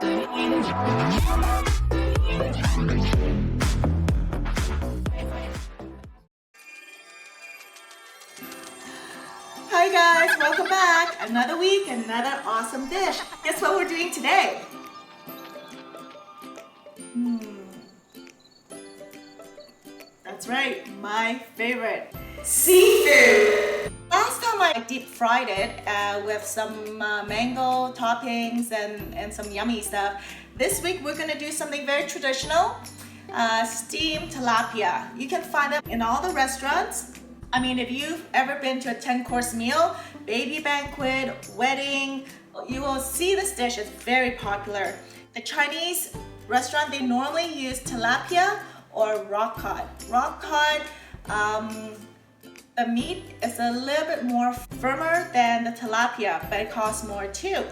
Hi guys, welcome back. Another week, another awesome dish. Guess what we're doing today? That's right, my favorite, seafood. Last time I deep fried it with some mango toppings and some yummy stuff. This week we're gonna do something very traditional, steamed tilapia. You can find them in all the restaurants. I mean, if you've ever been to a 10-course meal, baby banquet, wedding, you will see this dish is very popular. The Chinese restaurant, they normally use tilapia or rock cod. Rock cod, the meat is a little bit more firmer than the tilapia, but it costs more too.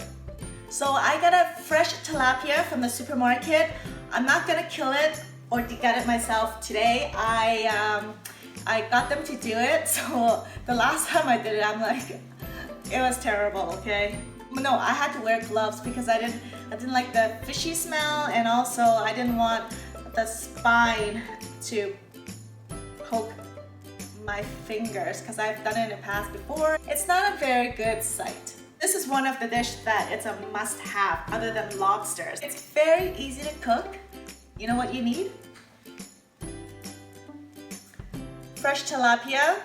So I got a fresh tilapia from the supermarket. I'm not gonna kill it or degut it myself today. I got them to do it, so the last time I did it, I'm like, it was terrible, okay? No, I had to wear gloves because I didn't like the fishy smell, and also I didn't want the spine to poke my fingers because I've done it in the past before. It's not a very good sight. This is one of the dishes that it's a must-have other than lobsters. It's very easy to cook. You know what you need? Fresh tilapia.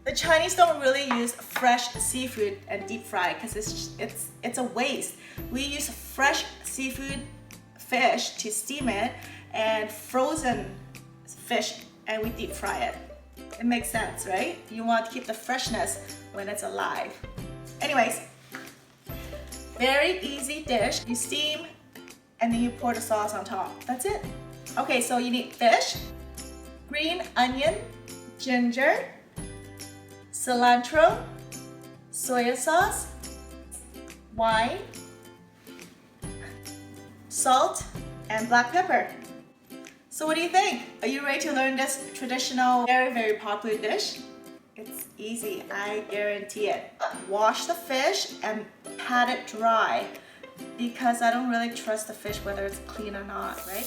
The Chinese don't really use fresh seafood and deep fry because it's a waste. We use fresh seafood fish to steam it and frozen fish and we deep fry it. It makes sense, right? You want to keep the freshness when it's alive. Anyways, very easy dish. You steam and then you pour the sauce on top. That's it. Okay, so you need fish, green onion, ginger, cilantro, soy sauce, wine, salt, and black pepper. So what do you think? Are you ready to learn this traditional, very popular dish? It's easy, I guarantee it. Wash the fish and pat it dry because I don't really trust the fish whether it's clean or not, right?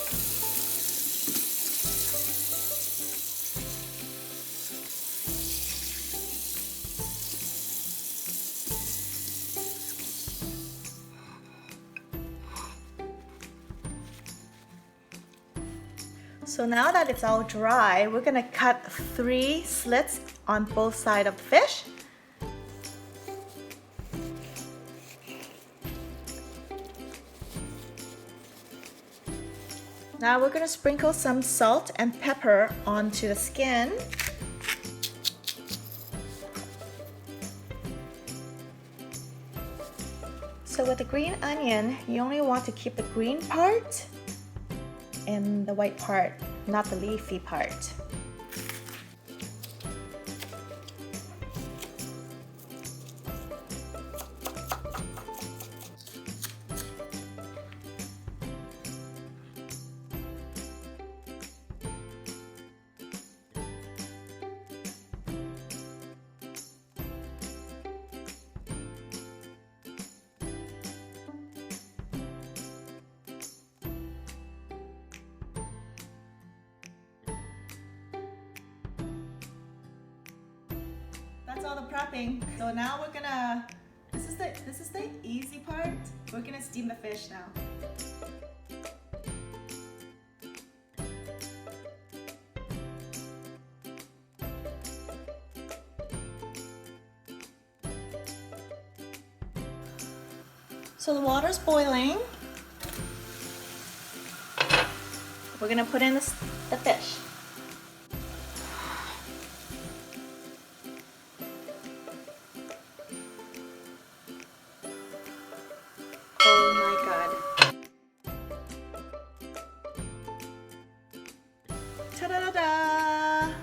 So now that it's all dry, we're gonna cut 3 slits on both sides of the fish. Now we're gonna sprinkle some salt and pepper onto the skin. So with the green onion, you only want to keep the green part and the white part, not the leafy part. That's all the prepping. So now we're gonna, this is the easy part. We're gonna steam the fish now. So the water's boiling. We're gonna put in the fish. Oh my god. Ta-da-da-da!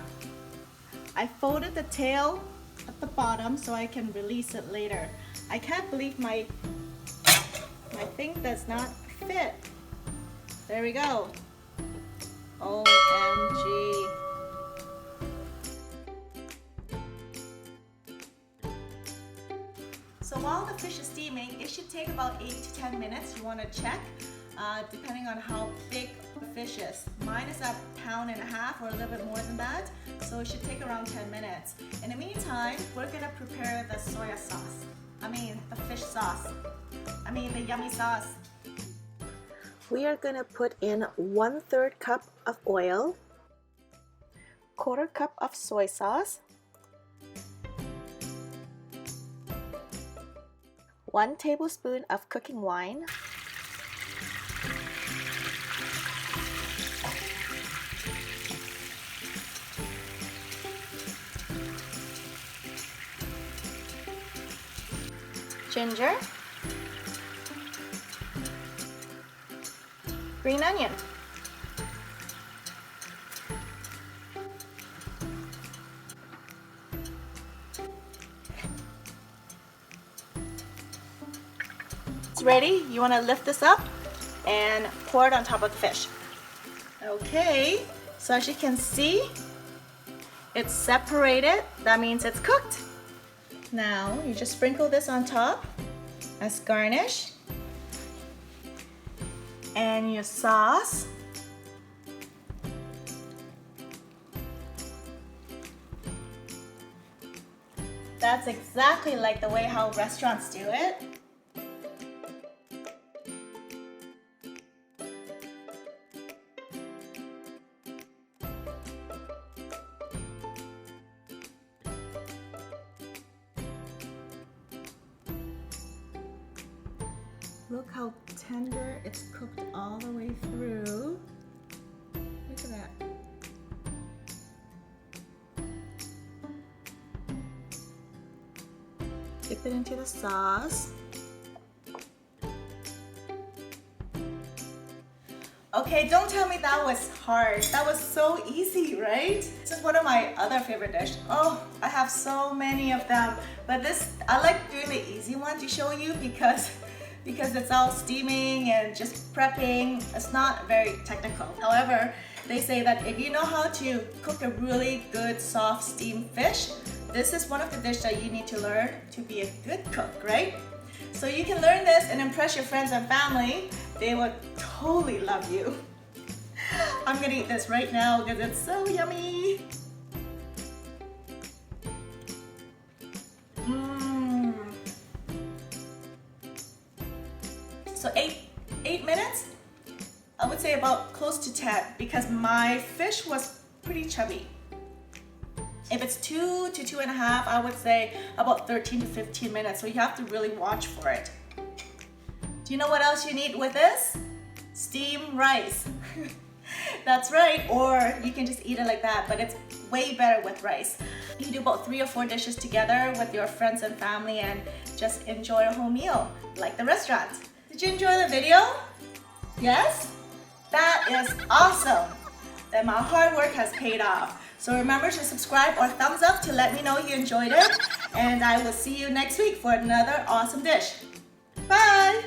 I folded the tail at the bottom so I can release it later. I can't believe my thing does not fit. There we go. OMG. So while the fish is steaming, it should take about 8 to 10 minutes. You want to check depending on how big the fish is. Mine is a pound and a half or a little bit more than that, so it should take around 10 minutes. In the meantime, we're gonna prepare the soy sauce. The fish sauce. The yummy sauce. We are gonna put in 1/3 cup of oil, 1/4 cup of soy sauce, 1 tablespoon of cooking wine, ginger, green onion, it's ready. You want to lift this up and pour it on top of the fish. Okay, so as you can see, it's separated. That means it's cooked. Now you just sprinkle this on top as garnish, and your sauce. That's exactly like the way how restaurants do it. Look how tender it's cooked all the way through. Look at that. Dip it into the sauce. Okay, don't tell me that was hard. That was so easy, right? This is one of my other favorite dishes. Oh, I have so many of them. But I like doing the easy one to show you because it's all steaming and just prepping. It's not very technical. However, they say that if you know how to cook a really good soft steamed fish, this is one of the dishes that you need to learn to be a good cook, right? So you can learn this and impress your friends and family. They would totally love you. I'm gonna eat this right now because it's so yummy. So 8 minutes? I would say about close to 10 because my fish was pretty chubby. If it's 2 to 2.5, I would say about 13 to 15 minutes. So you have to really watch for it. Do you know what else you need with this? Steamed rice. That's right, or you can just eat it like that, but it's way better with rice. You do about 3 or 4 dishes together with your friends and family and just enjoy a whole meal, like the restaurant. Did you enjoy the video? Yes? That is awesome! Then my hard work has paid off. So remember to subscribe or thumbs up to let me know you enjoyed it. And I will see you next week for another awesome dish. Bye!